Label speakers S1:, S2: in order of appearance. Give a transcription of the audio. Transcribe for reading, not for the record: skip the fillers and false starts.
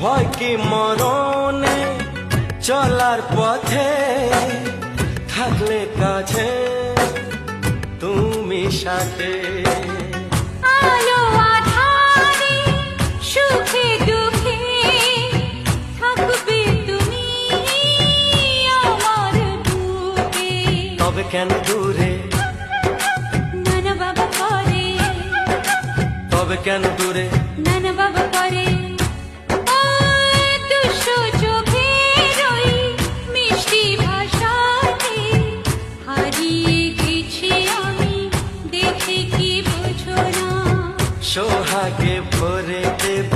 S1: ভয় কি মরণে চলার পথে থাকলে কাছে তুমি সাথে
S2: আলো আঁধারে সুখে দুঃখে থাকবে তুমি আমার বুকে।
S1: তবে কেন দূরে
S2: নানা বাবা করে,
S1: তবে কেন দূরে
S2: নানা বাবা করে দুশো চোখের ওই মিষ্টি ভাষাতে হারিয়ে গেছি আমি, দেখে কি বুঝো না।
S1: সোহাগে ভরে দেব